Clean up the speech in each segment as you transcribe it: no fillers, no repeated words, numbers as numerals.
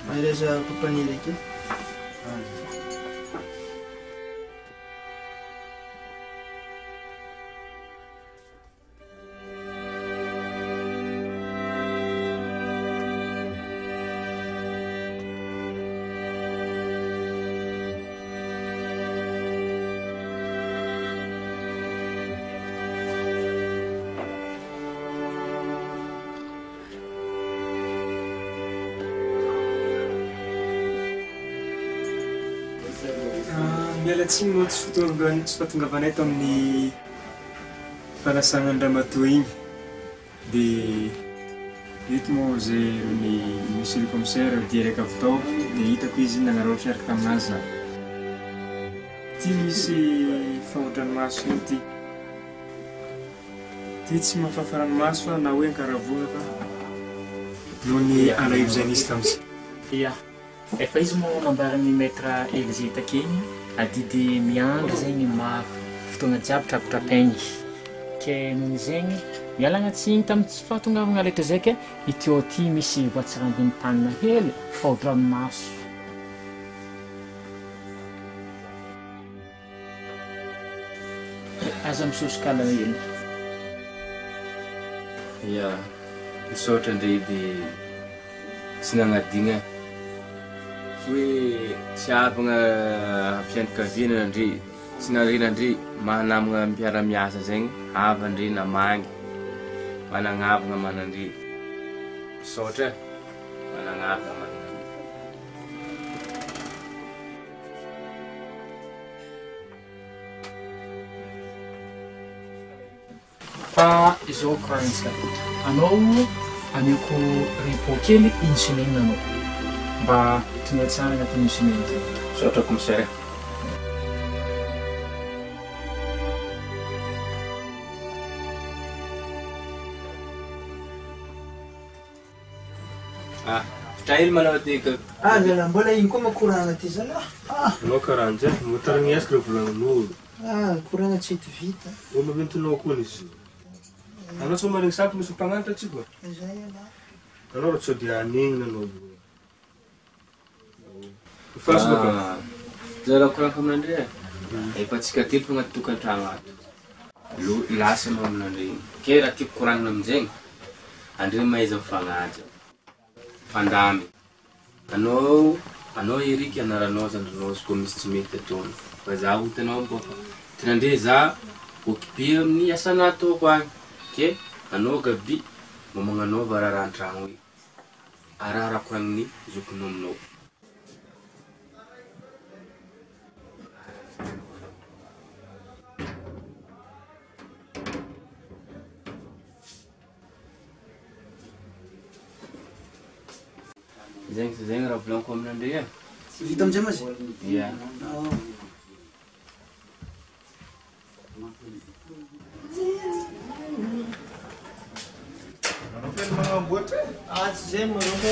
Maireza kompani raiky. Miala tsiny moa tsy fahatongavanay tao amin'ny fanasana andramatoa igny dia eto moa zay ny monsieur le commissaire direka avy tao dia hitako izy nagnarotry araka taminazy za. Ty misy fahotran'maso ity. Ty tsy mahafafa ranomaso fa na hoe ankaravoana fa noho ny alahelo zay nisy tamin'izay. Ia, efa izy moa mambarany maître Elzeta keny adidy miandry zegny fotoagna jiaby trapotrapaigny ke noho zegny mialagna tsiny tamin'ny tsy fahatongavana leto zay ke ity ty misy voatsirambiny tanina hely fahodranomaso. Aza misosokala hely. Ia, misaotra ndray dia tsy nagnadigna hoe tsy havagna fianakaviana ndre tsy narena ndre mahanamagna mpiara-miasa zegny hava ndre namangy managnavagna manandre misaotra managnavagna manandre. Fa izao korantsika anao anioko repos kely insuline anao mba tonga tsara agnatin'ny insuline zay. Misaotra commissaire. Fitahely manao ty ka. Lala mbola ino koa makoragna ty zala. Anao karahan'izay motarigny asika raha volagnin'olo. Koragna tsy hita vita. Olo maventinao koa izy. Anao tsy maregny sampy misy mpagnanatra tsy koa. Zay ala. Anao raha tsy dia anegna anao. Zara korako aminandre efa tsika telo fa agnaty tokantragno ato. Lasa anao aminandre ke raha tiako koragnina amin'izegny andre mahaiza mifagnaja fandamy anao Eriky anaranao zandranao izy koa misy tsy mety ataony fa za hitanao mbo fa tinandre za occupé amin'ny asana ataoko agny ke anao gabi mba magnanaova raha an-tragno hoe araha koragniny zokinao aminao. Zegny raha volaniko aminandre Vita amin'izay ma zay? Ia. Anao feno magnamboatra e? Tsy zay maroko.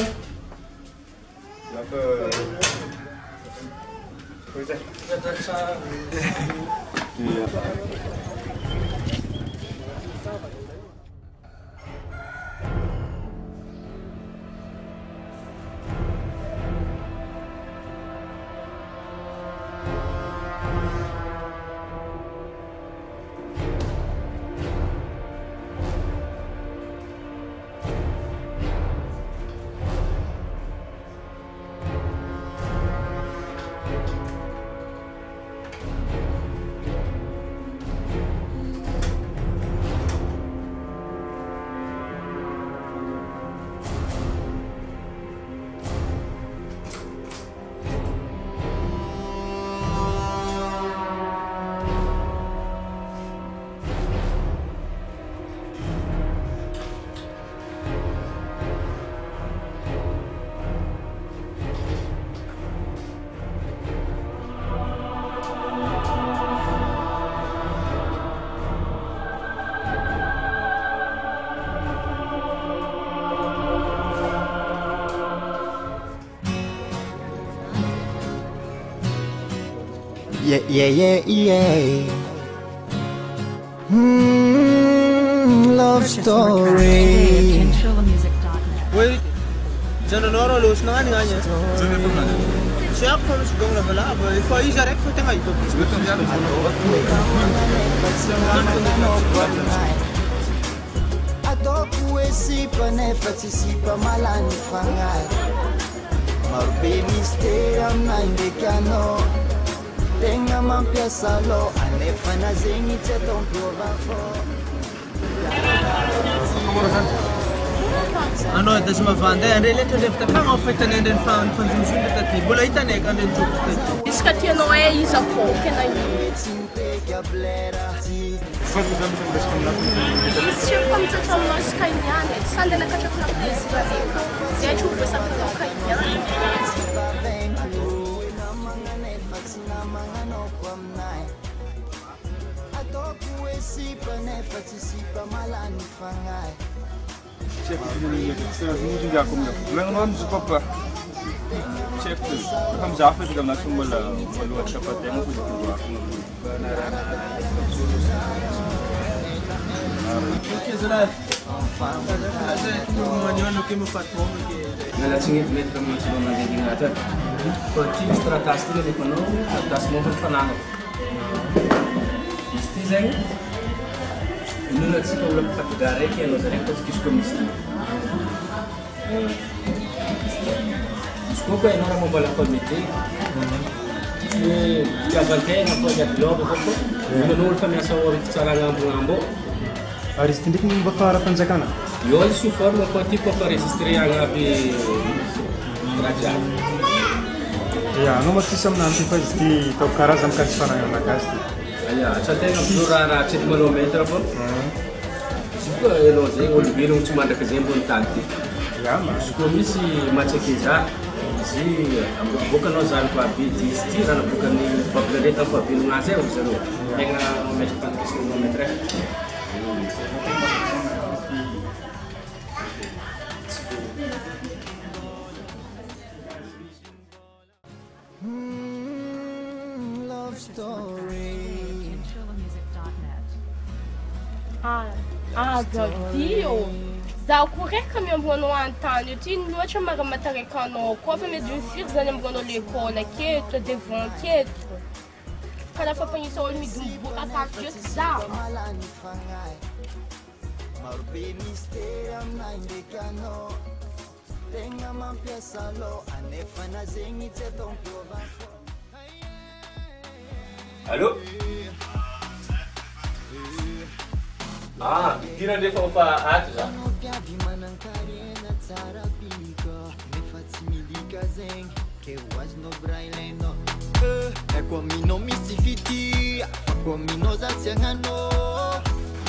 Yeah. Love story. Wait, jangan orang lu senang ni aja. Siapa pun suka nak bela, if I jar ek tengah itu. Adoko esipa nefa tsisipa malany fagnay. Marobe mistera aminay ndraiky anao. Tegna mampiasa lo anefa na zegny tsy atao mpiova fô. Ano ito sa mavanda, andre letra lefta kama oferta nende fan fanzumzum tati. Bola itane kande joke tati. Iskatia não é isso a pouco, né? Tinha como você chamar nós canhane, sanda na caixa na presa da rica. Se a gente começar a pegar canhane. Check juga aku mula. Memang suka apa? Check tu. Kami Zafir juga langsung mula cepat yang aku juga. Okay, zara. Ada maniwan oke mo fatwa ke. Nalasingit met kami sa mga nagiging natin. So, team stratas nila di kuno, atas mo panano. Istizeng, inulat si kaulah patugare kaya lo sa rektos kiskomisi. Isko ko ay nara mo bala komite. Kabantay na po yung globo ko po. Minunul kami sa orit sa rangambo-ngambo. Aris tindik mo ba para panjakana? Yun support mo po tipo pa registry ang api kerajaan. Ya, no matisam nanti pas di top karazam kan sana yang nagasti. Aya, sa tenga plurara chet kilometer po. Siko elo ze ol birong cuma ada kezembon tanti. Ya, mas. Siko misi macekeza si bukan ozan pa biti stira bukan ni populeta pa bilu ngase usero. Tenga mes 4 kilometer. Love story. Gadio. Za kureka mi ambono antany ty loatra maramatareka anao koa fa mety mifiry zany ambono l'école aketo devant aketo ka lafa mpagnisa olo midomboka akato eto za Marobe mistera aminay ndraiky anao. Tegna mampiasa lo anefa na zegny tsy atao mpiova fô. Halo? Tira dia fa ato za. Viavy manankarena tsara pika nefa tsy milika zegny ke ho azonao braileno. Eko aminao misy fitia ako aminao za tsy agnanao.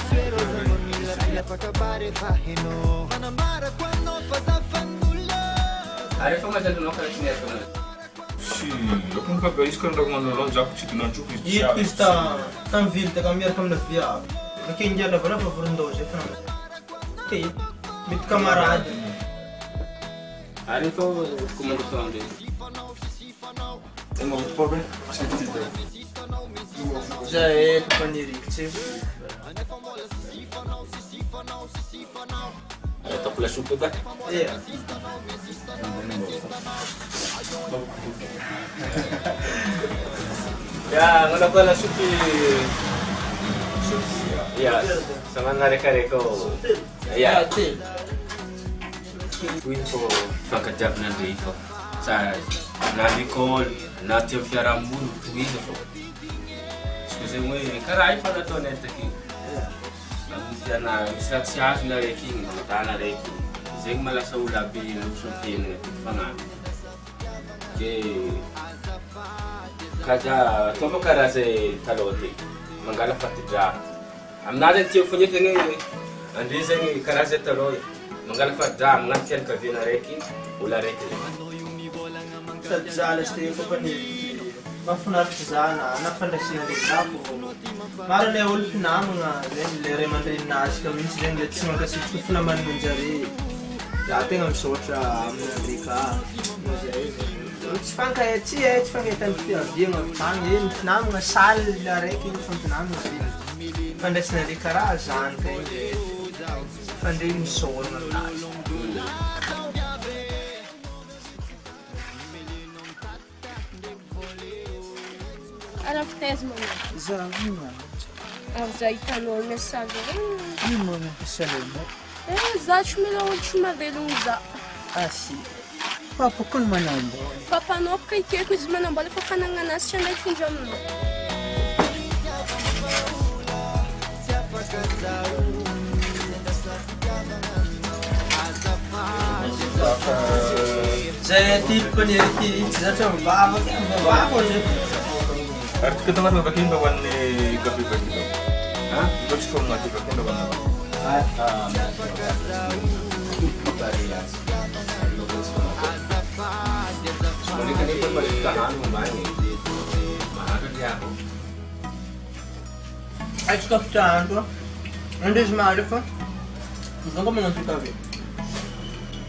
Suerozanao mila filafaka bare fa henao manambarako anao fa za fanolo. Are fa masyado ka na Si, eu nunca vi isso quando eu não já que não chupo isso. Iya pista tam vil ta kamir kam na via. Makin jada bala fa furundo je fa. Okay, mit kamarad. Are fa comando sonde. Tem um problema? Já é paniri, tse. Tá pula supo ka? Iya. Ya, ngana ko na supi. Ya, sama nare-kare ko. Ya, tse. Kuwi ko fakajab na dito. Sa nalikol, natin fiaramun, kuwi ko. Excuse mo, karay pa na to na taki. Na isatsias na reking, tana reking. Zeng mala sa ulabi ng sumpin panga. Ke kaja tomo karase talote. Mangala fatija. Amnada tiyo funyet ngi andi zeng karase taloy. Mangala fatja ngantian ka vina reking ula reking. Sa tsala ste ko paniri. Mafunar tsana na fandasin de kapo. Mara le ul na mga le remandri nas kami sing let sima kasi kufna man munjari. Dati ngam socha amna dika. tsy fankahitany fiaviagna avitany eny mpinamagna saly araiky iny fampinamagna fandraisana le karaha zany ka iny fandre misaorana aminazy. Araha fitaiza magnano? Za ino Ary za hitanao message ino mo mampiasanao? za tsy mila olo tsy mavelogno za. Asy. Papa kono manambola. Papanao baka ikeko izy manambola fa fanagna anazy tsy anday findra aminao. Zay tipo ny tsy zatra mivavaka zay. Ary ty katao agnaty vakiana mba hoan'ny kafe vakiana. Mba tsy foagna agnaty vakiana mba hoan'ny Acho que captando. Onde es mare fa? Non come non ti capi.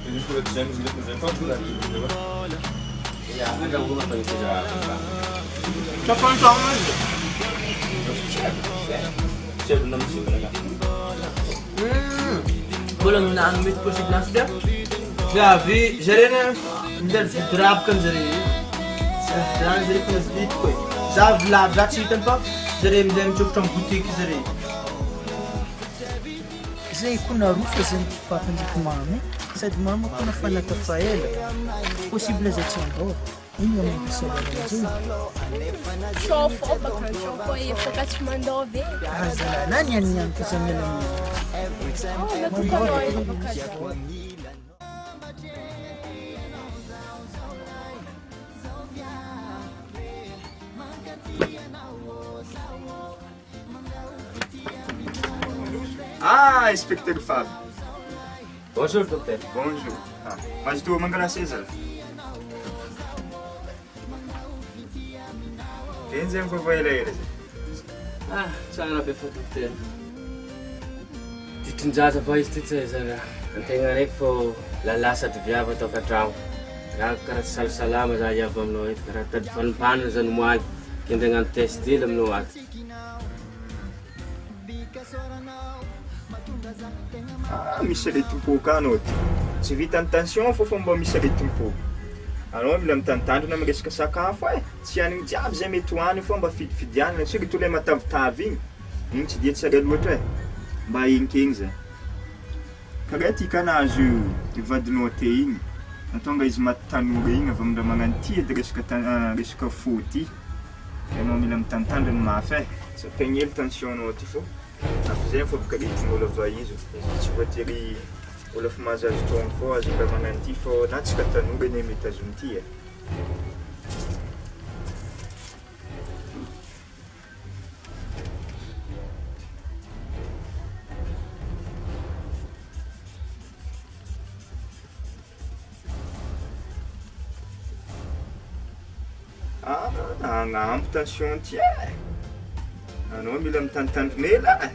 Eles foram dizendo que eles vão fazer tudo. Só quanto a mais. Certo, não me siga lá. Bolong na ang mit ko si Blas dia. Já vi, jarena ndel drap kan jari. Drap jari kan bit ko. Já vla já chitan pa. Jare mdem chuk tam boutique jari. Zay kuna rufa zay papanjiko mamy. Sady mama kuna fanaka faela. Possible za tsango. Ino mo mampiasanao zay? Shofo baka shofo efaka tsy mandao be. Azala nani aniany ko sa mela mo. Natukanao ela baka za. Ah, inspecteur Fábio. Bonjour, docteur. Bonjour. Mas tu mangala César. Enzo foi vai ler. Tsara be fa docteur. Titinjaza fa izy ty César. Antegna raiky fô lalahy sady viava atao katragno. Raha karaha tsy salasalama za hiava aminao eto, karaha tady fanimpanana zany moagy. Kende hagnano test ela aminao ato. Misy aretim-po anao ty. Tsy vitan'ny tension fô mba misy aretim-po. Anao mila mitantandrina amin'ny resaka sakafo e. Tsy hanigny jiaby zay mety hoany fô mba fidifidianana. Surtout le matavitavy igny. Igny tsy dia tsara loatra e. Mba igny zay. Karaha ty kanazy io vadinao te igny. Natonga izy maty tanora igny avy amindra magnano ty edy resaka fo ty. Anao mila mitantandrina mafy e. Tsy ampegny tensionnao ty fô. Zay fô baka ritina olo avy izy. Tsy voatery olo fa mahazazo taogno fô azo mba magnano ty fô na tsika tanora eny mety azony ty e. Agnambo tension ty e. Anao mila mitantandrina ela e.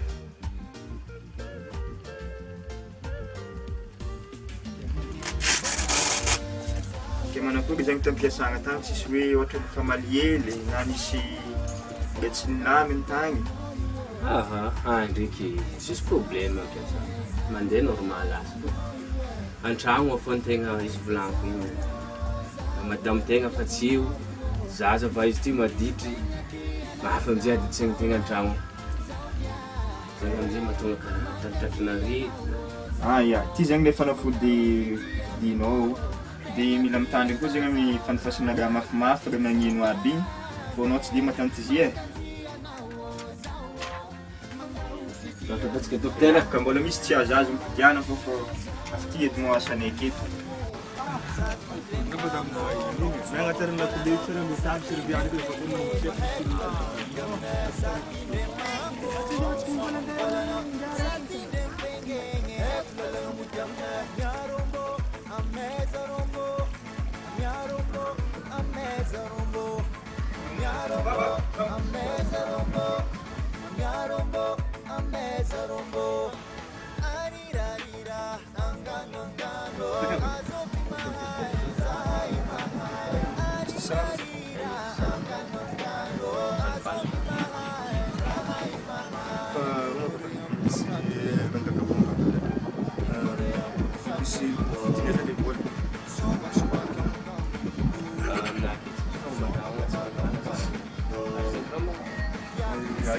Ke manakory zany tampiasagna tany tsisy hoe ohatra ny famaliely na nisy mba tsy nilaminy tagny. Ndraiky tsisy problème ampiasa. Mandeha normal azy. An-tragno fô tegna izy volaniko igny. Madamo tegna fa tsy io. Zaza va izy ty maditry. Mahafa amizay aditsegny tegna an-tragno. Zay amizay mahatonga karaha taritratrina ritina. Ia, ty zany le fanafody vidinao. Dia mila mitandrina koa zegny amin'ny fanofasana raha mafimafy raha magneno aby igny. Fô anao tsy dia matanty izy e. Mahafantatsika docteur. Ka mbola misy tsy azo azo mifidiana fô afy ty edy mo asanay aketo.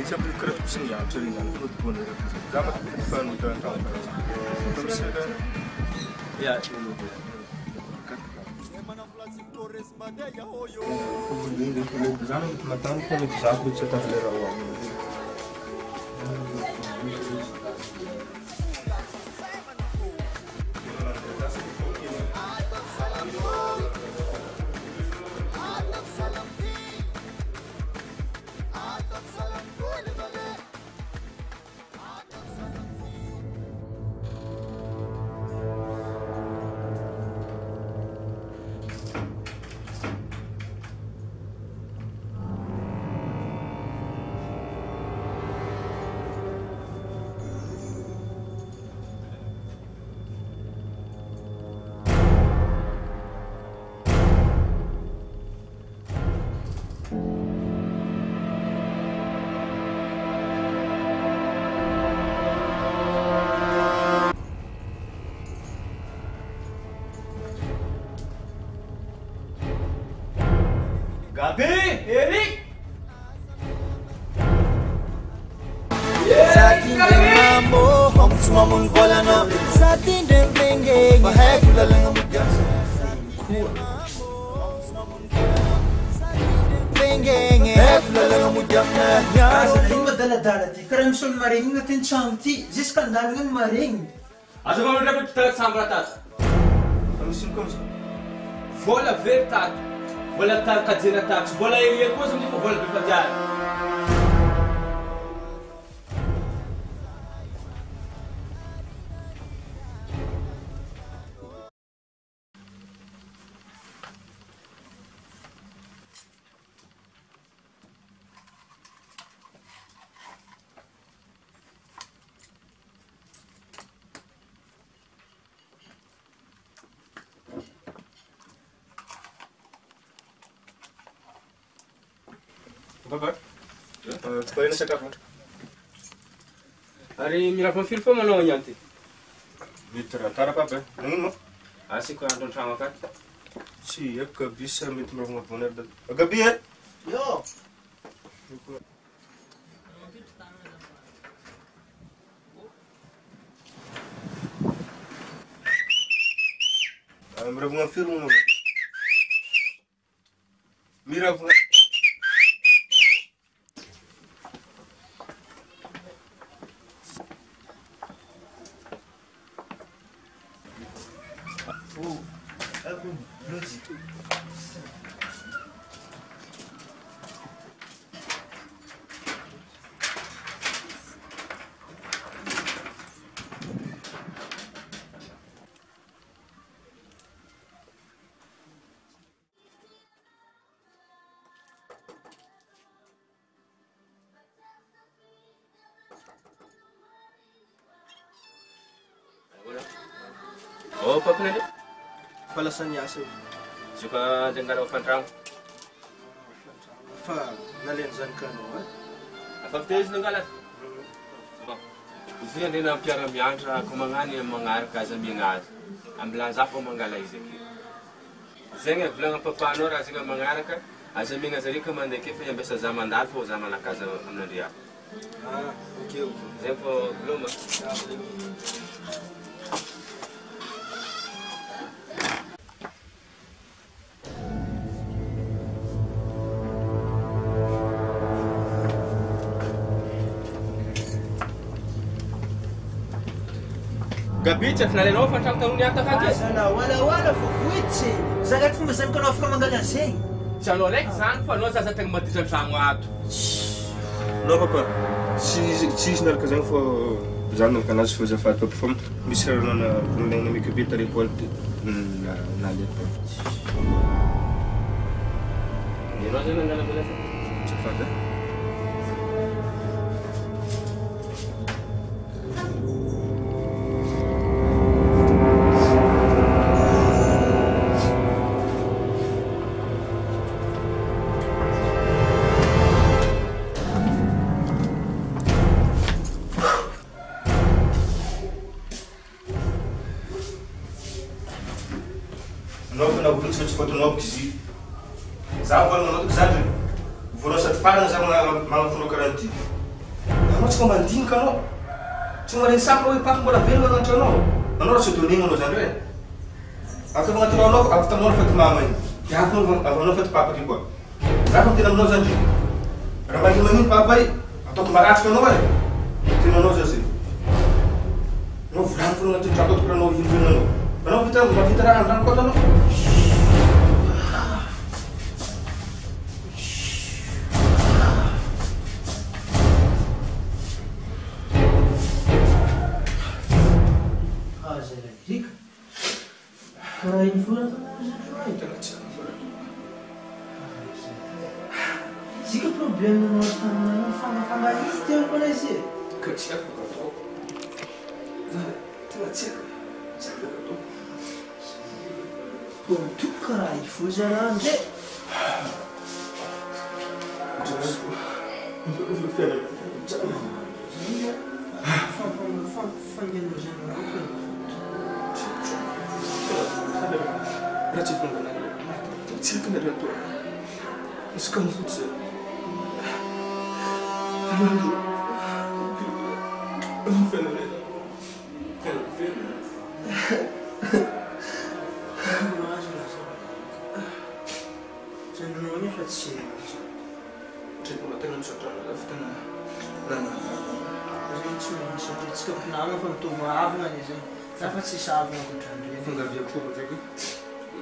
siapa kerap sini ya cerita food pun zaman kita nuta tahun terus ya dulu zaman matan kalau disabut cerita selera awam Gabi, Erik! Sa ating mambo, hamos mamon wala na. Sa ating dembenge, mahal lang ang mudyan. Karazana madala-dala ty karaha misy olo maregny agnatin'ny tragno ty ziska andalagna ny maregny Aza kami dapat kita sambra tato. Musim kau sih. Bola ver tato. Bola tar kajina tato. Bola ini aku sendiri kok bola berpajar. Papa, kau ini cakap apa? Hari mira konfir fo manao nyanti. Bitra, tara papa, nunggu. Asik ko andon trama kat. Si, ya bisa mit merungut bener dan. Gabi ya? Yo! Merungut film. Mira bunga. Oh, apa ni? Palasan niya Suka dengar open trang. Fa, nalensan ka no, ha? Apa betul nang galat? Izin din ang piyara miyantra kumangani ang mga arka sa mingas. Ang blanza po mangala izeki. Zenga blanca papano ra zinga mga arka. Asa mingas ri kamande ke fa besa zaman dal fo zaman na casa amnadia. Ah, okay. Zempo bluma. Gabi chef na leno fa trang tanong yata ka kes. Sana wala fofuitsy zagat fomba zany kanao afaka mangala an'zegny Chano lek zan fa no sa teng matitra trano ato. No papa, si narka zan fo zan narka nas fo zafat papa fom misy raha na nuleng na mikibita report na lepo. Dino zan nang nalabala. Zafat eh? Novo na vinte se foto novo que zi. Zava no outro exagero. Vou só te falar, mas é uma garantia. Anao tsy mandinika anao. Tsy maregny sampy hoe paky mbola velona anatro anao. Anao raha tsy donigna anao zany hoe. Afaka agnaty ranao afaka taminao ny fety mama igny. Avanao fety papa ity koa. Za fa tena aminao zany. Raha manino manino papa i, ataoko maratrika anao e. Tena anao zany. Anao volano foana agnaty trano ataoko ranao ino anao. Anao vita raha andrano koa anao. Karaha iny foana Zika problème nanao taminao fangafanga izy teo koa izy. Ka tsy haiko atao. Tena tsy haiko. Tsy haiko atao. Pô toko karaha iny foana zany ndray. Raha tsy fongana tsy haiko na raha atao. Izy ka mifotsy zay.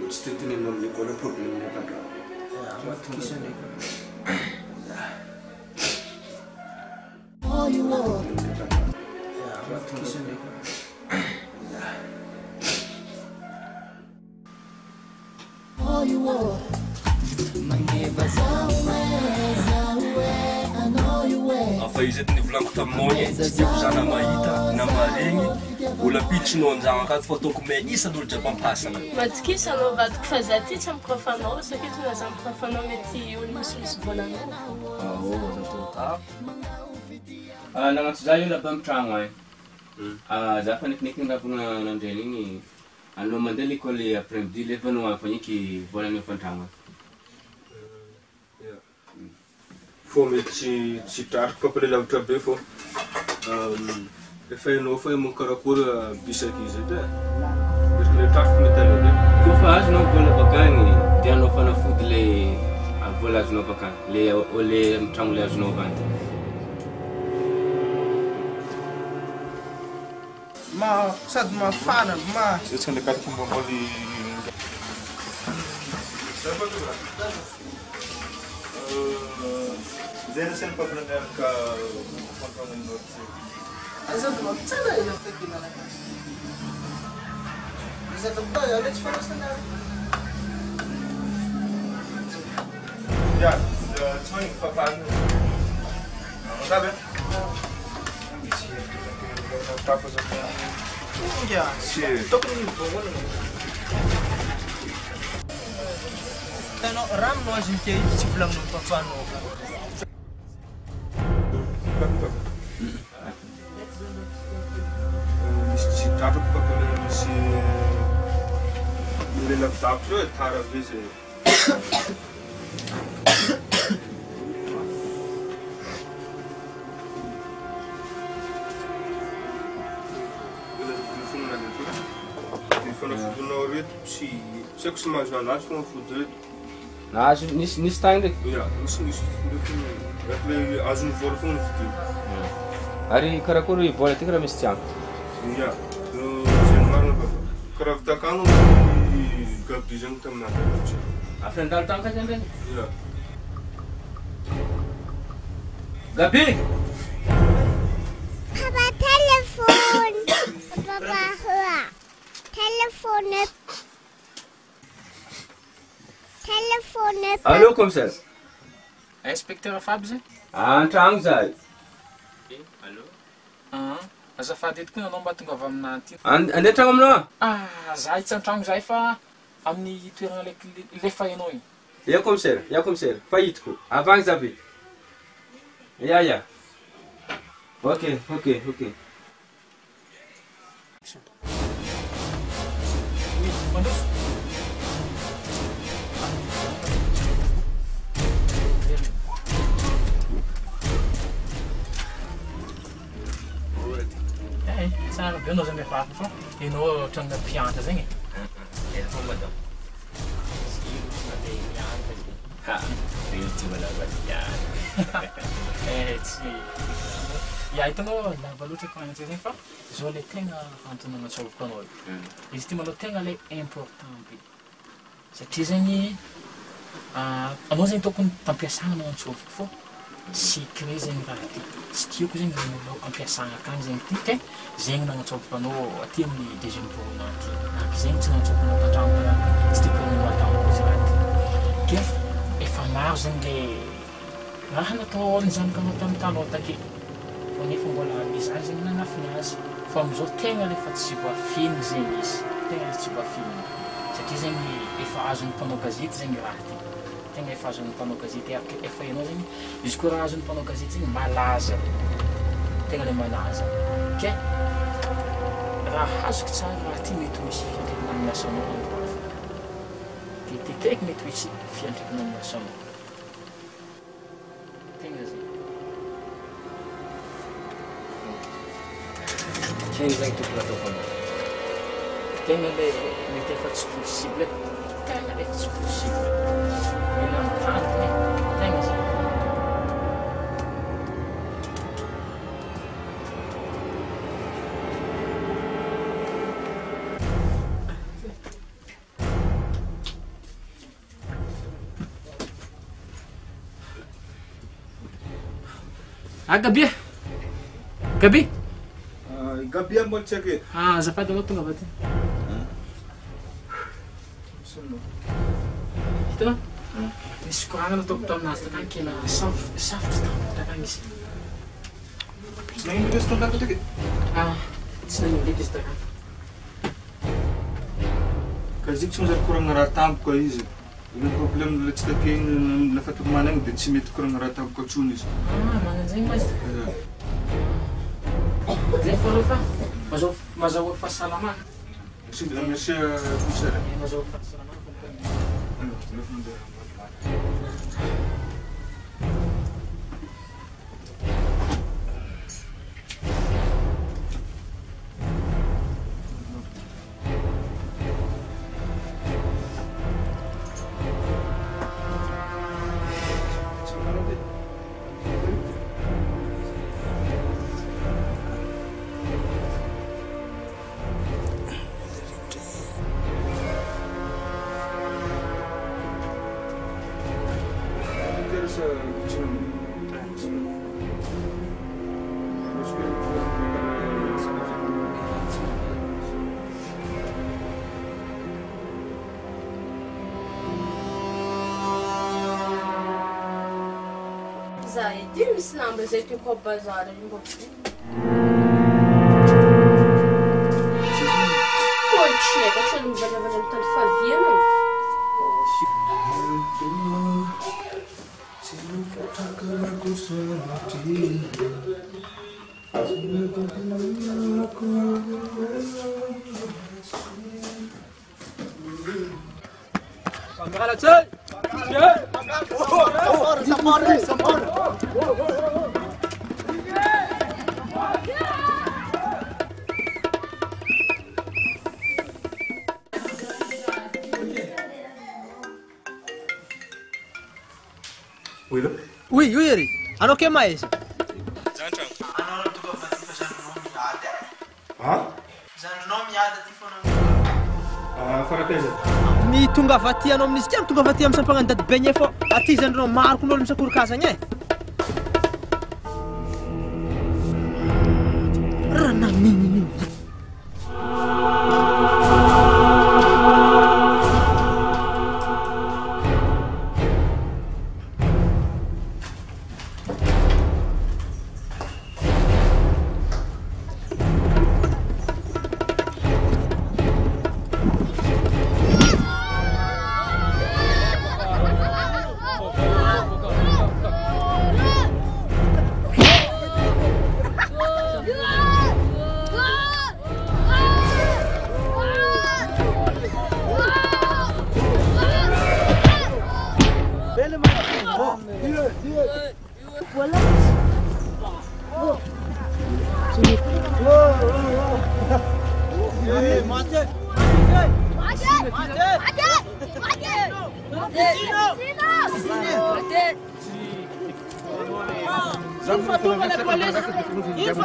Tsy tentenenao amin'ny école problème nefandra. Afa izy eto nivolaniko taminao igny tsy tiako zana mahita na maregny olo apilitrinao andragno akato fa ataoko may isa n'olo jiaby ampasana. Matikisa anao vadiko fa za ty tsy amikofanao sakety na za amikofanao mety olo misimisy volanao. Nagnantso za io laba mitragno ay. Za fa nekinekiny ravagna nandreny igny anao mandeha l'école après-midi levanao agny fa niky volany efantragno. Fô mety tsy tratriko papale lavitra be fô efa hainao fa makarakôry bisaky izy edy e. Izy le tratriko mety aleo. Kofa azonao vola bakagny dia anao fanafody le vola azonao bakagny le tragno le azonao avany. Sady mafana ma. Tsy le carte mbomboly. Zay na sena papale miaraka fantaninao ty. Azad mamtsara ina fekina. Azad mba ya leci fanasana. Ja, dzwoni papany. Sabe? Papa za. Ja, Sim. tô com o fogo. Então, ram nós não tem tipo lá no papano. Misy tratrako papale misy le lavitavitra hoe tara be zay. Fanafodinao reto tsy haiko sy mahazo anazy fanafody reto. Nahazo nisy tagny ndraiky. Ia, nisy le azony vola foana vidiana. Ary karakory vola ty raha misy tiagno. Ia, zay marina karaha vitakano gabi zany taminazy. Afrandalo tagny ka zany regny? Ia. Gabi! Papa, téléphone! Papa, téléphone! Téléphone! Allô, commissaire? Inspecteur Fab zay? An-tragno zay. Allô? Azafady eto koa nanao mba tonga avy aminah ty. Andeha tragno aminao? Zahay tsy an-tragno zay fa amin'ny toerana le fahinao igny. Ya commissaire, fahitako. Avagny zabe. Ya. Ok. tsara be anao zany efa fa ianao tranga mpianatra zegny Ela madam. Ha, io tsy malava tsy ia hitanao lava loatra koantsika zegny fa zao le tegna antonona atsovako anao izy ty manao tegna le important be satria zegny anao zegny tokony tampiasagna anao antsovako fô secret zegny raha ty tsy tiako zegny anao ampiasagna akagny zegny ty ke zegny nagnatsovako anao aty amin'ny deuxième tournant ty naky zegny tsy nagnatsovako anao tandragno tsy tiako anao ataoko izy raha ty ke efa maro zegny le raha natao ny zanakanao tamin'ny taloha take fa nefa mbola izaho zegny nanafiny azy fa amizao tegna le fa tsy voafiny zegny izy tegna le tsy voafiny satria zegny efa azon'ny mpanao gazety zegny raha ty tegna efa azon'ny mpanao gazety efa ianao zegny izy koa raha azon'ny mpanao gazety zegny malaza tegna le malaza ke raha azoko tsara raha ty mety misy fiantraikana amin'ny asanao andro hafa dia teteka mety misy fiantraikana amin'ny asanao tegna zegny Keny zegny tokony ataoko anao. tegna le mety efa tsy possible tegna le efa tsy possible mila mitandriny tegna zegny Gabi Gabi Gabi mbola tsy aketo. Azafady anao tonga avy aty hitanao misy koragna nataoko taminazy takagny kena safotra takagny izy Tsy nagnino izy tondako take? tsy nagnino ndraiky izy takagny Ka izy tsy mizary koragna raha tampoka izy. Le problème le tsy takeny lafa tomana igny dia tsy mety koragna raha tampoka atsony izy. magnan'zegny ma izy zay fô rehefa mazahoa fahasalamana Merci commissaire. mazahoa fahasalamana Zay, ty misy lamba zay tiako ao bazary mbô tsy haiko atrany mivadravadra mitandro faviana Oui, ery. Anao ke maiza? Anao tonga avy aty fa zandrinao miady. Ha? Zandrinao miady aty foana. Farakaiza? Ny tonga avy aty anao amin'izy tia tonga avy aty amin'ny sampagnano dady Begny fô aty zandrinao maroko n'olo misakoro-kazagna e. Raha nanininy io.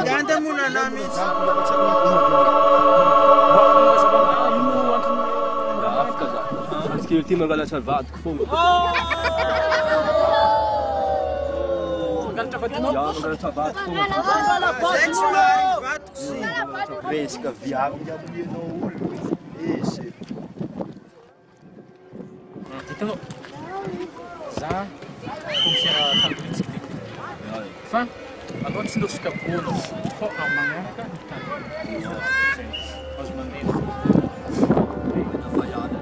Ganda muna namin. Ska ti magala salvat kung. Ja, magala salvat kung. Resca viável e não esse. Ito. Za kung siya kalkulitsik. Fa, agora se nos capôs, for amanhã cá, os maneiros. Na falhada.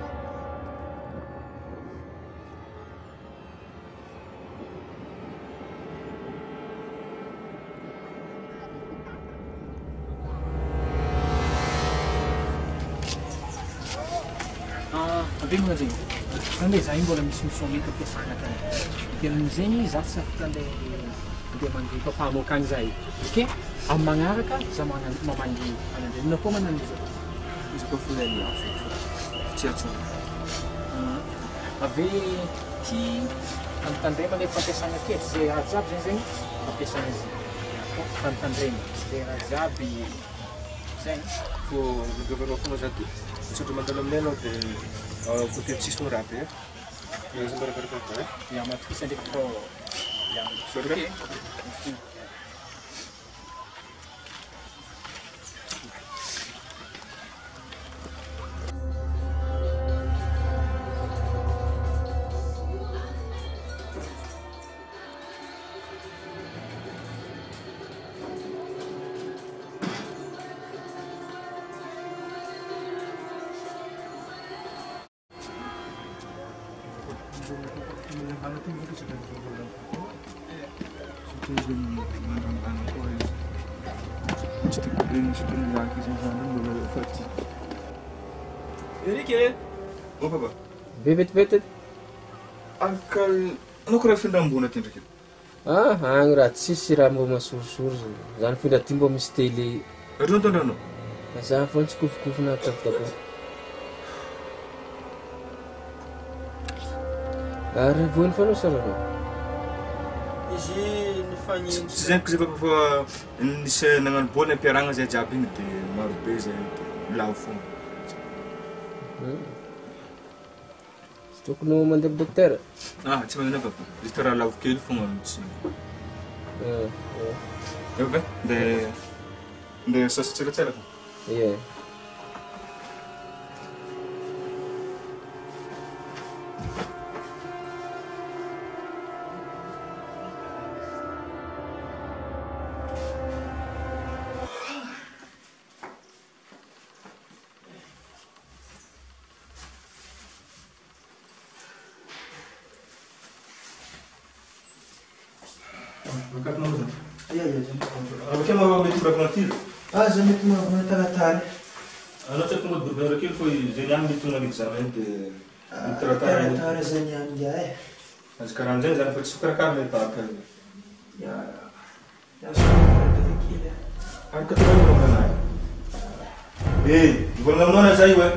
Abbiamo una gente. Quando sai vola mi sono mica che fa kan. Dia mizeny zat safitande dia mangi ko pa mo kan zay. Ke ang mangaraka sa mga mamangi ano din no po man nandito. Izy koa fulany hafa tsy atsona. Ave ti ang tandrema le fampiasana kety zay raha jiaby zegny fampiasana izy. Tandrema zay raha jiaby zay Ko governo foana zato. Tsotro mandalo aminay anao dia côté tsisy rapy e. Izy mbarakaraka e. Ya matkisa ndraiky fô ya Sorry. Enrique. Oh papa. Vetet. Ankal anao koa raha findrambona ty ndraiky. Agny raha tsisy raha mbo masorisory zany findra ty mbo misy télé. Ohatrany tandranao? Za foana tsy kofokofona tafotafo. Ary voany foana sarano. Izy nifaniny. Tsy zany ko zay papa fa nisy nagnano baolina ampiaragna zay jiaby igny dia marobe zay lavo foana. Tsy tokony mandeha dokotera? Tsy mandeha papa. Izy raha lavo kely foana tsy. Ebe, ndeha sasatsika tsara fa. Ie. Perché mi avevo detto proprio un filo? Za mety mahavona taratara. Anao tsy tonga dorobera kely fa zay niany mety tonga l'examen dia Taratara zay niany iay. azy karahan'izay zany fa tsy fikarakara ilay tahaka Ya somary kely. Ary ka tonga io anahy. Volagna aminao na zay io e.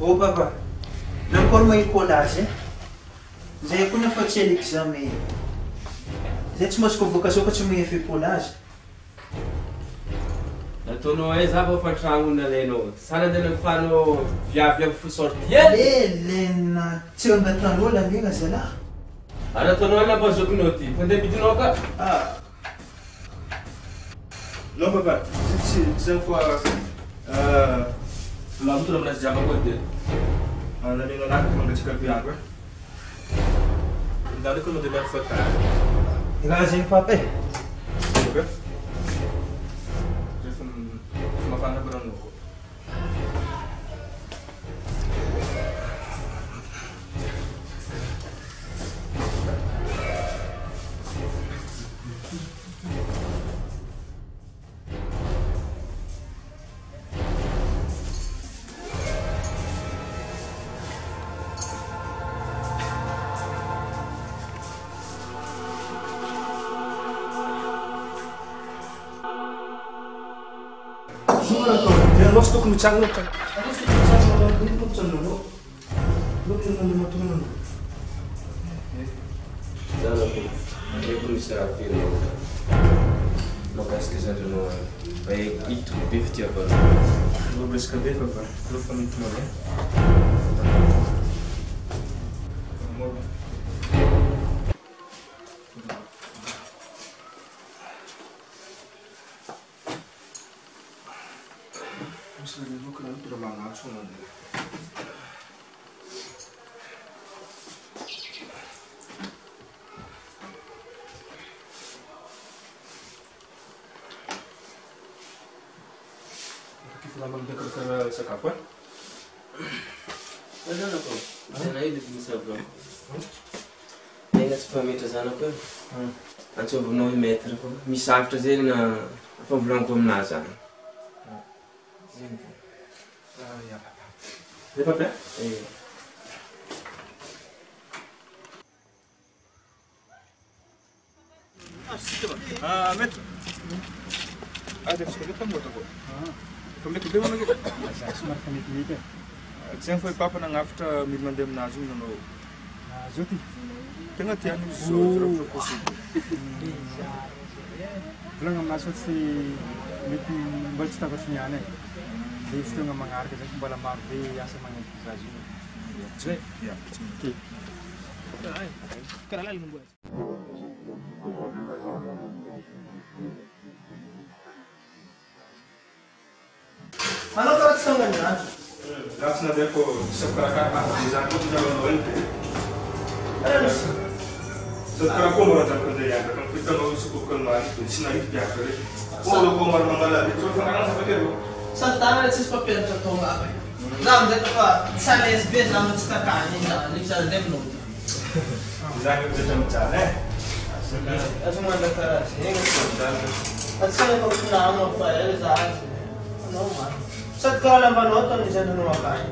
Oh papa, nankôry mahikola azy e? Zay koa nafa tsy hely examen. Zay tsy masoko vocation ka tsy mahefikola azy. Nataonao ay za fa fantragno nalainao. Sana dia nafanao viavy amin'ny fisorty ely. Lena tsy angatanao la megna zalahy. Ary nataonao na bazokinao ty. Fandeha bidinao ka. Non papa, tsy zany fa lamotona aminazy jiaby koa dia nalainao anahy ka mangatsika biango e. Ndao ndraiky anao dia miaro fatara. Raha zegny papa e. Zay fa mafana aby ranao. Dia los tokony tsangana tsangana. Ano si tsangana ni po tsangana? Look na naman tunan. Zana po. Hindi po misara feel mo. Lokas kasi no bay itu 50 apa. Lo beskade papa. Lo kami tu mana? Misalnya lo kenal tu ramai langsung ada. Lamang dia kerja sekapan? Ada apa? Zana ini bisa bro. Nenga sepamitra zana ko. Antsovonao imetra ko. Misafitra zegny na favolaniko aminazy zany. Zegny. Ya. Dia apa? Met. Ada sekali kamu tahu. Family bem mana gitu? Smart family ni. Sen foi papa nang after mid mandem nazum no. Zuti. Tengah tiang so possible. Lang masuk si miti bercita bersenyane. Di situ nggak mengarah ke bala mardi yang semuanya saja. Cek, ya. Sekarang lagi membuat. Ano ka sa ganyan? Lahat na din po sa karakter di sana po na noel. Sa karakter mo na ko din yan. Kung kita mo subukan man, sinari biya ka rin. Puro ko marmangala. Ito sa kanang sa pagkero. Sa tangan sis papel sa tunga ay. Nam dito pa sa lesbian nam sa kanin na ni sa demno. Zani ko sa mtsane. Asa man ka singa sa at sa ko na mo pa sa ano man. Sa kalam ba no to ni sa nuno kain.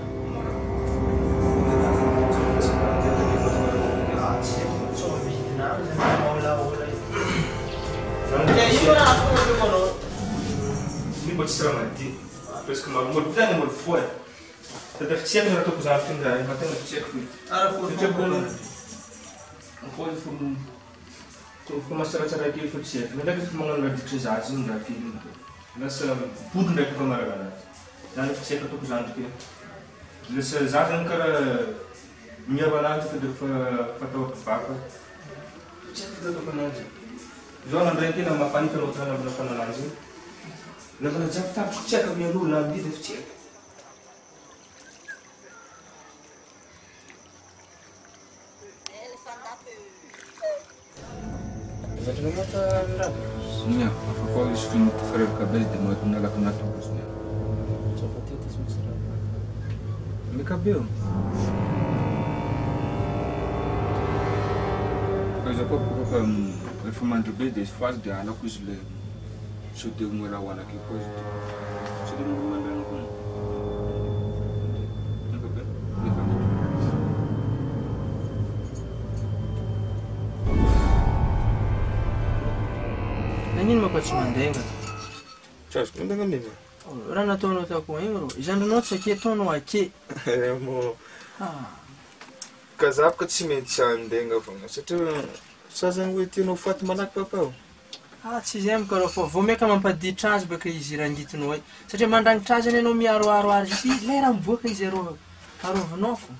Ini buat serang nanti. Terus kemarin mau dan mau full. Tetap siap dengan tu pusat tinggal. Mata nak cek. Ada full. Cek pun. Full from. Tu masalah cara kita cek. Mereka kita mengenal di kisah asing dah film. Nasa pun dah kemarin. Dan cek tu pusat kita. Nasa zaman kara menyebarkan tu tu foto apa. Cek tu tu mana aja. Jangan berhenti nama pani kalau tak nak berapa lagi. Lepas tu tak cek kami dulu lagi tu cek. Macam mana tak nak? Sim, a faculdade de filme que foi cabelo de noite na lá com a tua cozinha. Só para ter isso misturado. Meu cabelo. Coisa pouco reformando bem desse faz de ana coisa le. Se deu uma lá wana que coisa. Se deu uma lá não com. Meu cabelo. Meu cabelo. Nanino mapatsy mandenga. Tchau, não tem mesmo. Raha nataonao tako igny ro. Izandranao tsy ake ataonao ake. Mo. Kazapka tsy maintsy andenga fogna satria sazany hoe tianao faty malaky papa. Tsy izy amiko raha fa vao meka mampaditra azy baka izy rangitinao ay. Satria mandrangitra azy anao miaroaro azy izy lera miboaka izy arovinao fo.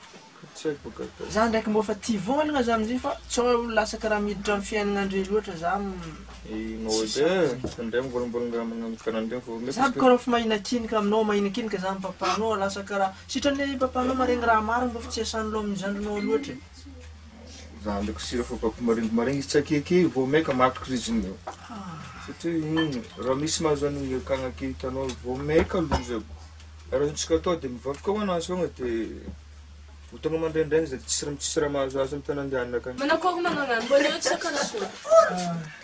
Za ndraiky mbo fa tia volagna za amizay fa tsy lasa karaha miditra amin'ny fiaignan'andre loatra za. Nao ide, ndray mbolombolonga magnano karan'ireny fo. Za boko rehefa mahina kinika aminao, mahina kinika za amin'ny papanao, lasa karaha sitran'ny papanao maregny raha maro mbo fa tsy asan'lo amin'ny zandrinao loatra. Za ndraiky sira fa papa maregny izy tsy akeke vao maika matoky riziny io. Satria raha misy mahazo an'igny akagny ake hitanao vao maika loza. Raha intsika atao dia mivavaka ho anazy fogna dia Utang mandraindray zay tsisy raha mahazo azy amin'ny tany andehanana akagny. Manakôry magnanano, mbô eo tsy sakarasoa.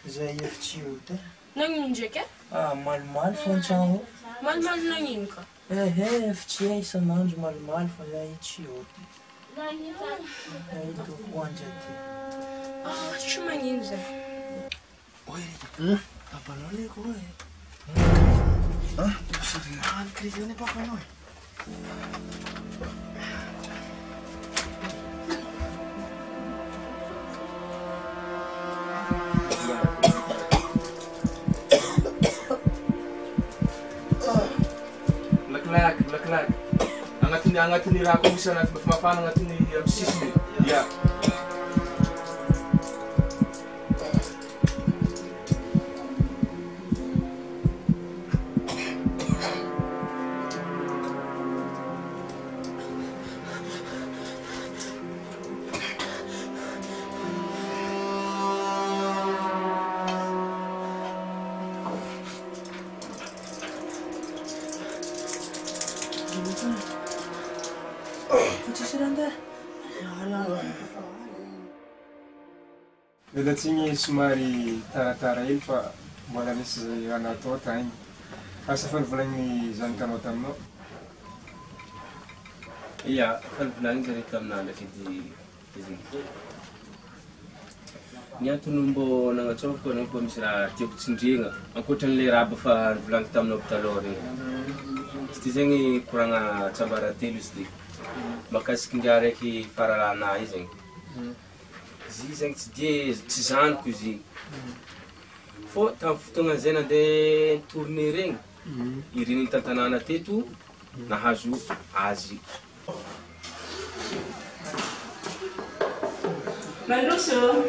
Zay efitsy io te. Nagnino ndraiky e? Malimaly fa an-tragno. Malimaly nagnino ka? Efitsy isan'andro malimaly fa zay tsy io. Ito hoandry aty. Tsy magnino zay. Papanao le koa e. crise any papa anao. Black. Angatiny raha koa misy anaty mafimafana angatiny amin'ny sisiny. Yeah. Vedatsiny somary taratara hely fa mbola misy raha natao tagny. Asa fanivolagny zanakanao taminao? Ia, fanivolagny zany taminah ndraiky izy. Ny antony mbô nagnatsovako anao koa misy raha tiako tsindriagna ankoatran'le raba fa nivolagny taminao taloha regny. Izy ty zegny koragna tsambaratelo izy ty. Makasiky ndraha raiky faralanahy izy zegny. Izy zegny tsy zanako izy. Fô tamin'ny fotoagna zay nandeha tournée regny, ireniny tantanàna teto nahazo azy. Mandroso!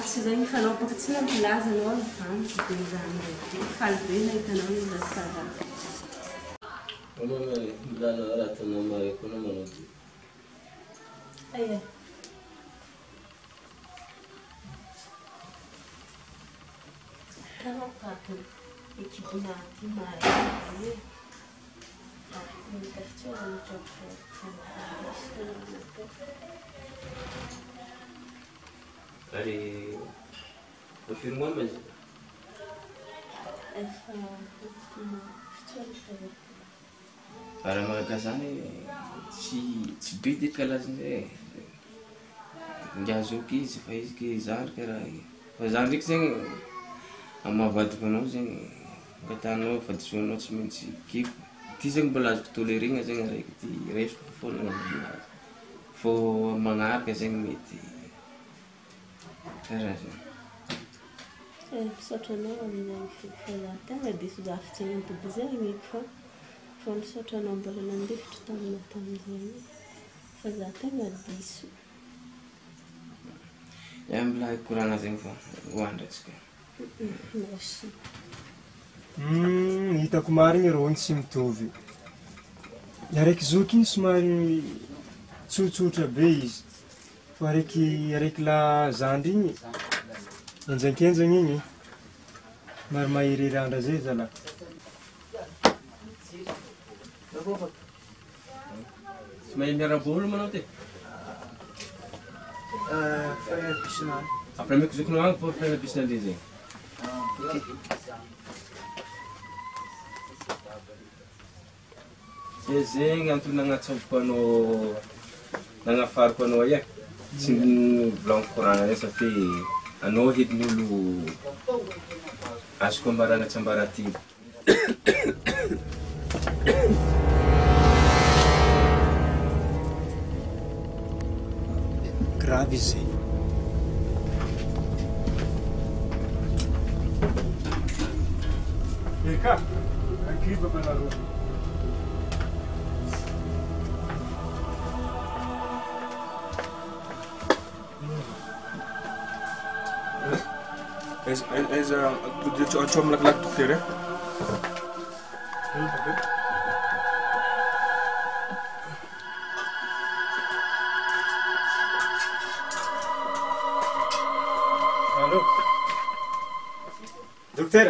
Tsy zay mifanao baka tsy nampilaza anao ny vaniko dia zany faly be nahitanao ny lasara. Milana raha tanao mareko anao manao ty. Aia. Tanao pato ekibina ty mahay. Nitafitsona Ari confirme mas para magazany tsy be dia kalazany ngiazoky izy fa izy ke zandrika raha fa zany ndraiky zegny amavadiko anao zegny ngatanao fadisoanao tsy maintsy kiko ty zegny mbola azoko tolerigna zegny araiky ty resoko foana naminazy fô magnaraka zegny mety karaha zegny. Misotranao amin'izay fifaza tegna diso zavitra zegny biby zegny fa misotranao mbola nandefitra taminao tamin'izay fa za tegna diso. Ya mbola koragna zegny fa hoandratsika. Merci. Hitako marigny rony tsy mitovy. Araiky zoky igny somary tsotsotra be izy. Fa araiky la zandry igny enjankenjagna igny maro mahirirandra zay zala. Tsy mahay miara-bolo manao ty? Frère Pissinal. Après meko zokinao agny fô frère Pissinal zegny. Zegny antony nagnatsoviko anao nagnafariko anao ia tsy volagniko koragna regny satria anao hedin'olo azoko ambarana tsambaratilo. Grave izy. Eka, akriba panarô. Aiza coba melakukan dokter ya. Halo. Dokter.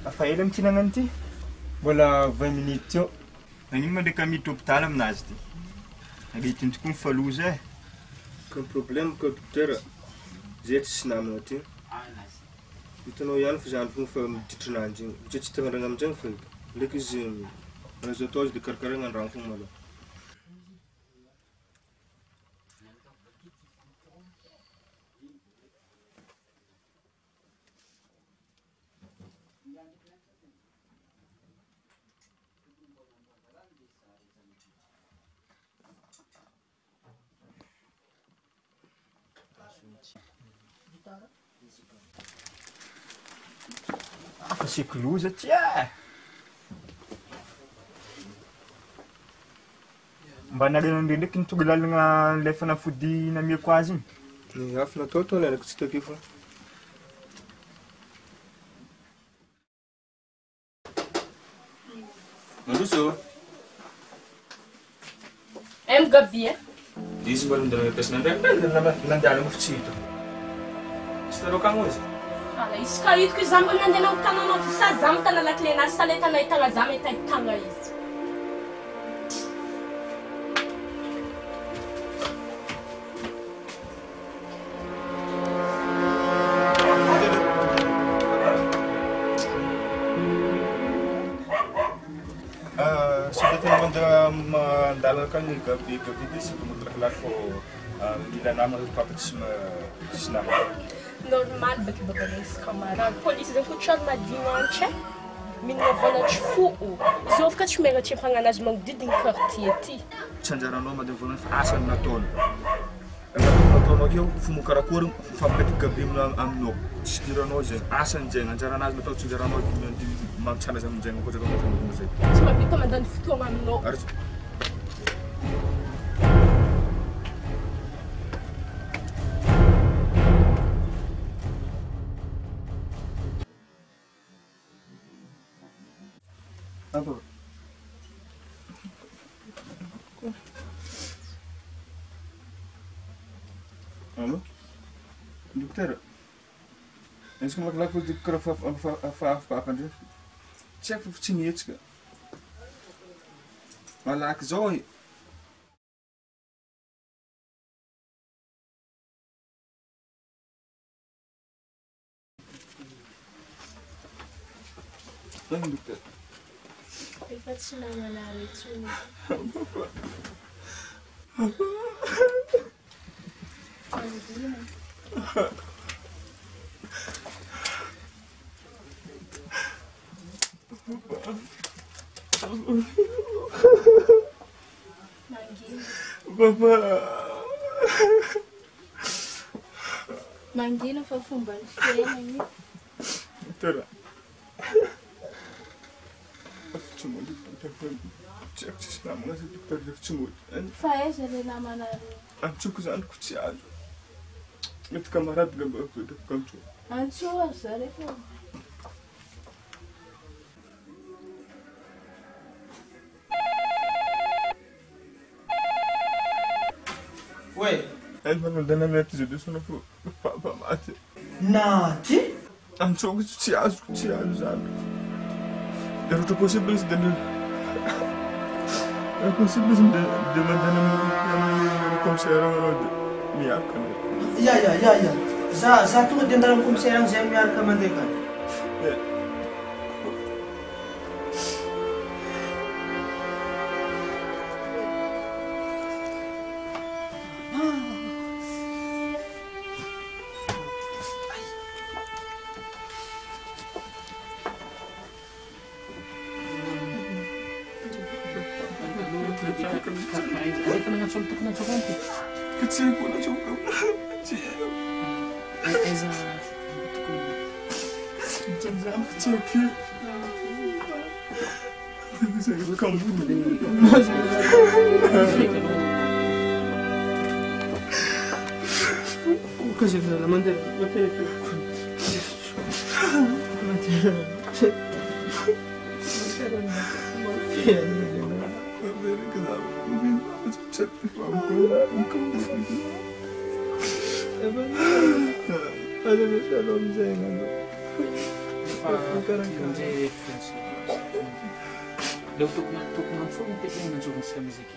Afaela mitsinagna an'ity? Mbola 20 minutes eo. Nagnino mandraika miditra hôpitaly aminazy ty? Agitiny tokoa mifaloza e. Comme problème que docteur zay tsisy namana ty. Hitanao ihany fa zandriko fa miditry ananjy igny. Tsy tagnarana amin'izay fa ndraiky izy azo atao izy dia karakaraina andrano fogna maloha. Asiako loza ty e! Mba nareo ndraindraiky nitonga lalagna ilay fanafody namiako azy igny. Hafa natao tao lalako tsy takeo fa. Mandroso. Gabi e? Izy mba nandalo ampiasana ndraiky nandalo mofo tsy hita. Tsy tarao kamo izy? Izy ka hitako izy mbola nandeha nao tananao ty sa za mitana lakile nazy sa le tana hitana za mety ahitana izy. Sudah tena mandala kami gabi di sebelum terkelar ko mila nama papa tsy nama. Normal baki izy kamarady. Polisy zany koa trano madignanitra minana volatry fo. Izy afaka tsy meratry hagnana azy magnodidiny quartier ty. Tsy anjaranao madiny voalohany fa asany nataony. Nataonao akeo fomba karakory mifampipetaka gabi aminao. Tsy diranao zay. Asany zay anjarana azy natao tsy anjaranao mampitsana azy amin'izay koa zay. Tsy mahavita mandany fotoagna aminao. Apa? Halo? Dokter? Eens kom ik lekker de kraf afpakken. Check of het niet is. Maar laat ik zo. Dan dokter. Efa tsy namana intsony. Mangina fa fomba ny fiainany. Tara. Tsy namana sy dokter tsy mody. Fa aiza le namana Antsoko zany ko tsy azo. Mety camarade gamba kanto. Antsoa za rehefa. Oi. Não dá na minha tesoura, isso não foi para mate. Nati? Antsoko tsy azo zany. Era possível isso dele. É possível isso de mandar no comissário miarka. Ya. Za tonga dia andarana komisaira zay miaraka mandeha kana. leo tokony foana tegna nanjovantsika mizika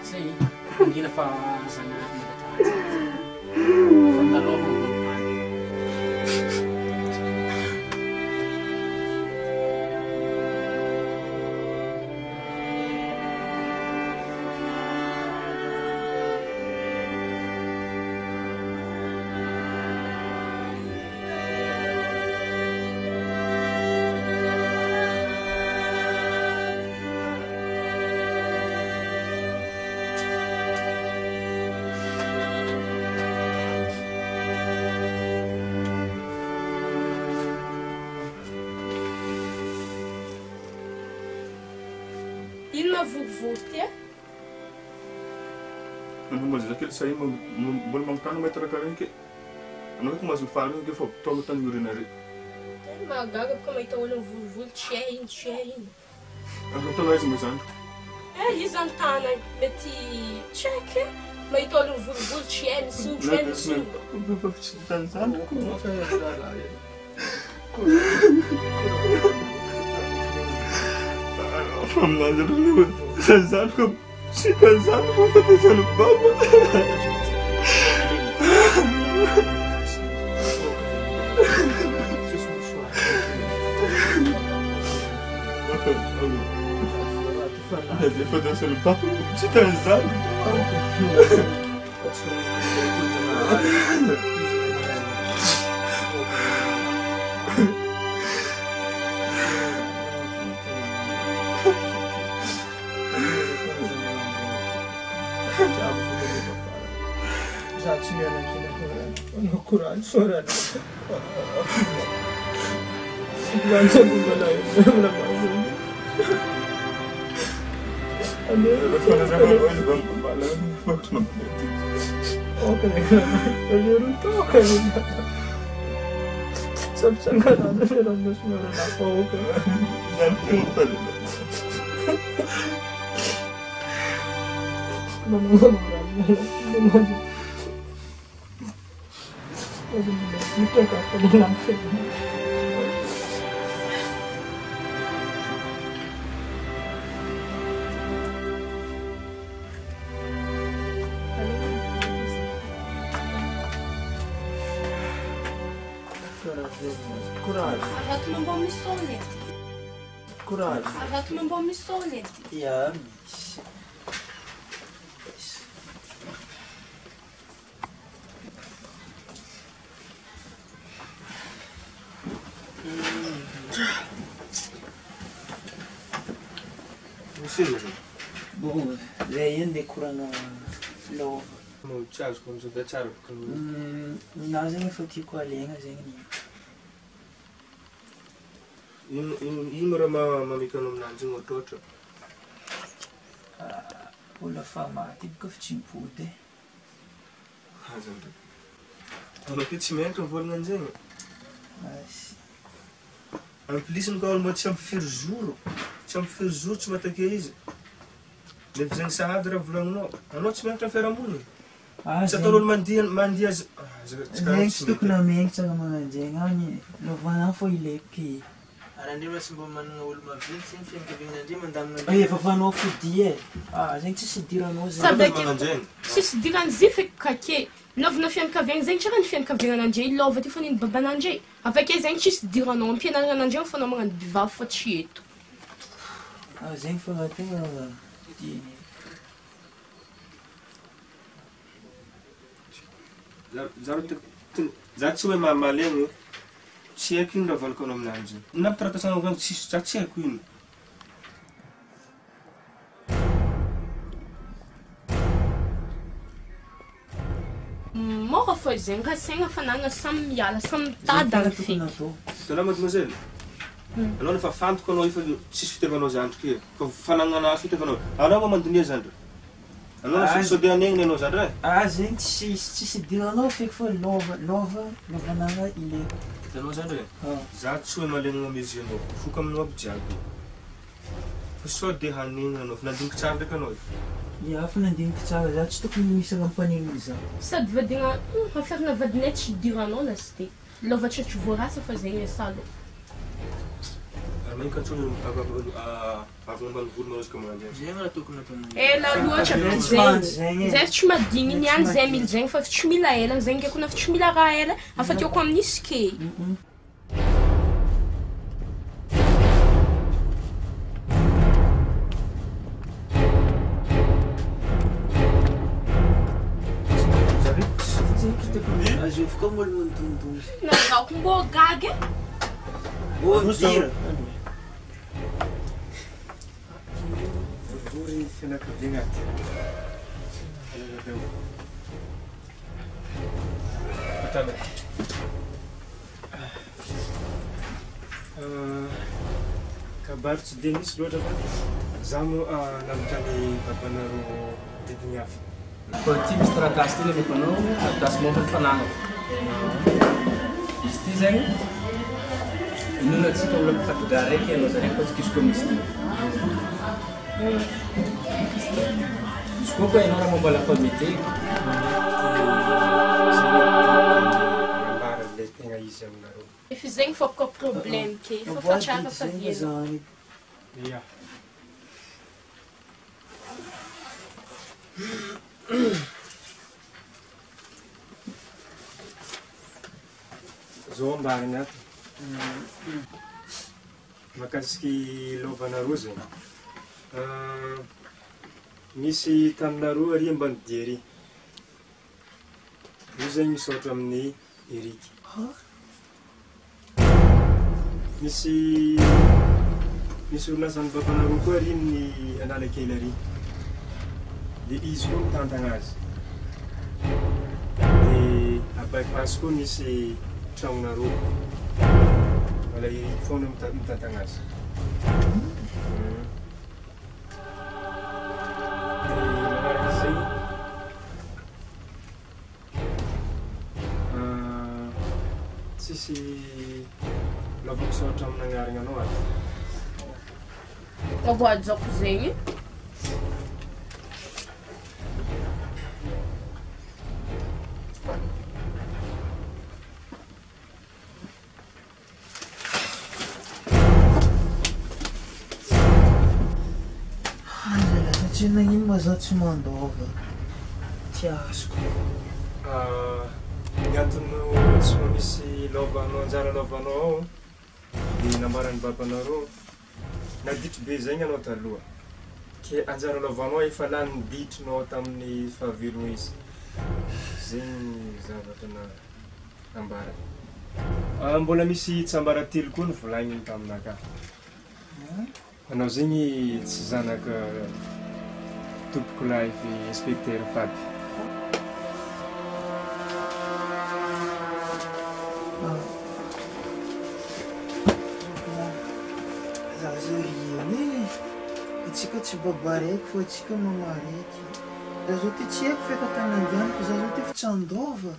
Sei, mangina fa zanahary fandalovana Vote. Mas aquele sair, vou montar no metro carrinho que não é como as falam que foi todo tão urinari. Tem uma gaga porque eu estou olhando vou cheio. Eu não estou mais usando. É, eles andam meti cheque, mas estou olhando vou cheio, sujo. Eu vou te dançando. Como from Nazareth, Sazano, she Sazano, Sazano, Baba. Depois eu não papo, she Sazano. Já tinha aqui no Corão chorando. Segurança do balai, lembra mais. Eu vou fazer uma coisa, vamos balai, vamos não. Ok, eu não tô querendo. Sabe se enganado, eu não me senhora na boca. Já não tenho problema. Não. Me tocar para lá. Coragem. Já tu não vou me soner. Coragem. Já tu não vou me soner. Ja, bom, daí andei curando logo. No Charles, como se deixaram. Nós ainda foi com a linha, Imra mamika no mnanjing ototo. Pula fama, tipo que tinha pude. Hazanda. Ano kitsimento vou nanjing. Mas a polícia não quer chamar juro te mata que é isso. Deve ser ensaado revelando não. A noite mesmo tá feira muni. Se todo mandia nem estou com a mente só uma jenga, não vai não foi leque. Arandi mas bomman ulma vin sem fim que vinha de mandar no. Aí vai fazer no dia. A gente se tira nós. Sabe que se digan zifik kake love na fian ka vem gente ran fian ka vem na jay love ti fanin babananje. Avec les gente se digan não pina na nanje fa não man va fotieto. A gente foi até Zatswe malengo checking da valkono mnanji. Na tratação não vem já check in. Morra foi zenga sem a fananga sam yala sam tada fim. Então mademoiselle. Não fa fanto kono ifa sis teve no janto que fananga na fita kono. Ana uma mandunia janto. Ana se de nem no janto. A gente se deu não fica foi nova nanga ile. Hitanao zany hoe za tsy hoe malegna amizy anao foka aminao aby jiaby fa sao dia hanina anao fa nandiniky tsara ndraiky anao Ia, fa nandiniky tsara za tsy tokony misy raha za. Sady vadigna aferina vadinay tsy diranao na sy te. Lôvatra tsy voarasa fa zegny asalo. Armay ka tsony avy ambanivolo marasika magnanjany. Zegny raha tokony ataonao. Ela loatra zegny. Zay tsy madigny niany zay mila zegny fa tsy mila ela zegny ngiahy koa tsy mila raha ela afatiako amin'ny iskey. Azofoka moa olo mondondony. Nazaoko mbô gaga. Mbô midira. Vory fianakaviagna aty. Atala. Kabary tsy dia misy loatra fa za moa namitany babanareo didiny hafa. Fa ty misy taratasy ty nefako anao taratasy momba ny fananako. Izy ty zegny inono atsika olo mitapidra araiky anao zany fa tsy kisy koa misy ty. Izy koa koa ianao raha momba la famille. Ambara le tegna izy aminareo. Efa zegny fa ka problème ke fa fatsara fa viena. Ia. Zao ambariny ato. Makasiky lovanareo zegny. Misy taninareo ary ambany dia ary. Io zegny misaotra amin'ny Eriky. Misy orinasan'ny babanareo koa ary ny Analakely ary. Dia izy koa mitantagna azy. Dia abypass koa misy tragnonareo. Wala Eriky foana mitantagna azy. Tsisy lavako saotra amin'agnarana anao aty. Aboajako zegny. Tsy nagnino ma za tsy mandova. Tiasiko. Ny antony tsy misy lovanao anjara lovanao ao dia nambaran'ny babanareo naditry be zegny anao taloha. Ke anjara lovanao efa lany ditrinao tamin'ny fahavelogno izy. Zegny zavatra nambarany. Mbola misy tsambaratelo koa novolagniny taminaka. Anao zegny tsy zanaka tompoko lahy fi inspecteur Faby. Za zao ino atsika tsy baba raiky fa atsika mama raiky. Za zao ty tsy haiko feky tany andianako, za zao ty efa tsy andova.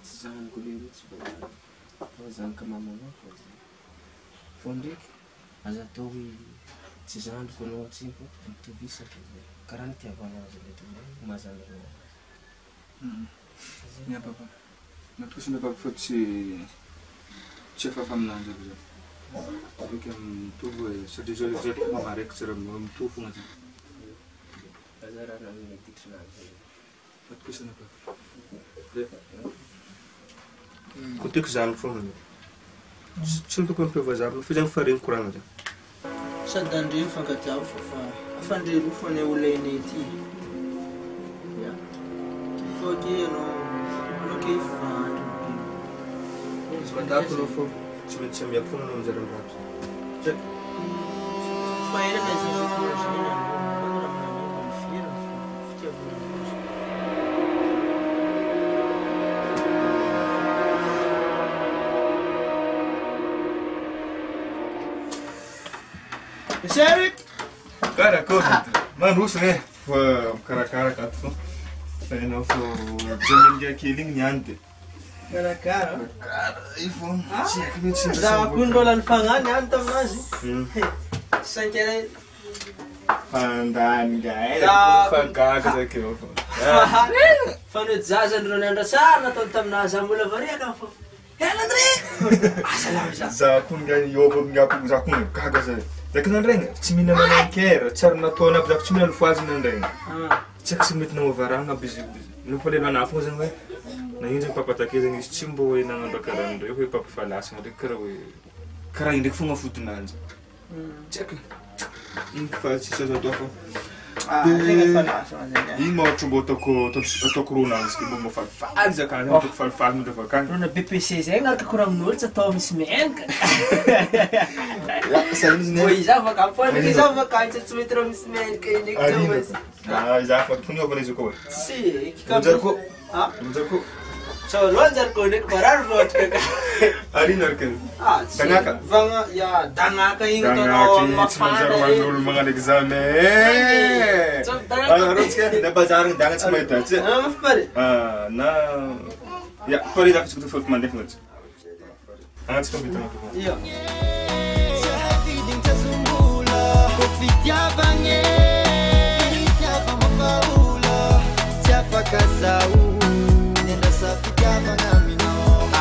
Tsy zanako le tsy fa zanaka mamanao fa ndraiky aza atao hoe tsy zandriko anao tsy fa mitovisa fa karaha nitiavanao azy le mazana anao. Nia papa. Natosina papa fa tsy efa aminanjy aby zao. Aveke mitovy hoe satria zao le mama raiky tsy raha mitovy fogna zany. Aza raha amin'ny ditrinazy. Natosina papa. Kotiky zanako fogna. Tsy tokony mpiavazavana fa zegny faregny koragna zany. Sady andreny fankatiavo fa afandrero foana olainay ty. Ya. Fa ke anao ke fivandro. Izy mandako anao fô tsy maintsy amiako fogna anao anjara mirato. Check. Fa ela na izy imagine anao raha manamia amin'ny fiera fitiavana. Monsieur Karakôry mandroso e fa mikarakara ato fô fa ianao fô jaminga kely igny niany de karakara io fô tsy haiko mihitsy za koa mbola nifagnany any taminazy 5 heures fandany gay Za- fagaga zakeo fô fanoety zazandreo niandrasary nataony taminazy mbola variaka fô André asa la za za koa nga iôva miako za koa gaga zay Daqui não renga, se me não quer, se não tô na vida, se me não faz não renga. Se que se me não varão na bizi, não pode lá na fundo não é? Na inja papa tá aqui, nem estimbo e não anda carando, eu fui papa falar assim, mas cara ainda que foi uma foto nanja. Check. Que faz isso já tô com. Tem que falar, mas e mostro boto com tô corona, que vou falar, já cara, não tô falar muito falar. Corona BPC zay ngaraka korang noty atao misy menaka. Iza vakafona iza vakantsy tsy mety raha misy menaka iny eky ah, iza fa kuniova izy koa. Si, Mujarko. Ah, Mujarko. So, lonjarko ndraiky marary votrika ka. Arina arkin. Ah, Dangaka. Vagna, ya, dangaka igny atanao mafana manolo magnano examen. Rotsika na bazar ng dangaka tsy mahita tsy. Mafipare. Na ya, pare dapat sa foto mandeha ngats. Angat sa bitaw ko. Iyo.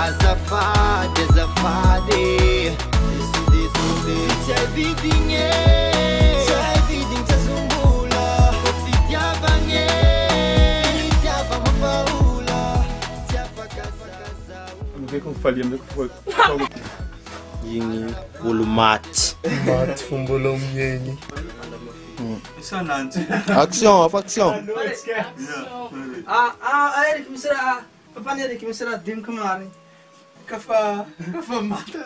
Azafade, azafade, se a vidinha, se a vidinha se zumbula, confiava nhe, confiava uma paula, se a faca. Não vê como falia, não foi. Igny olo maty. Maty fombolão mieny. Isso anante. Action, action. Eric misy raha, papany Eric misy raha dimy kamary. Kafa mata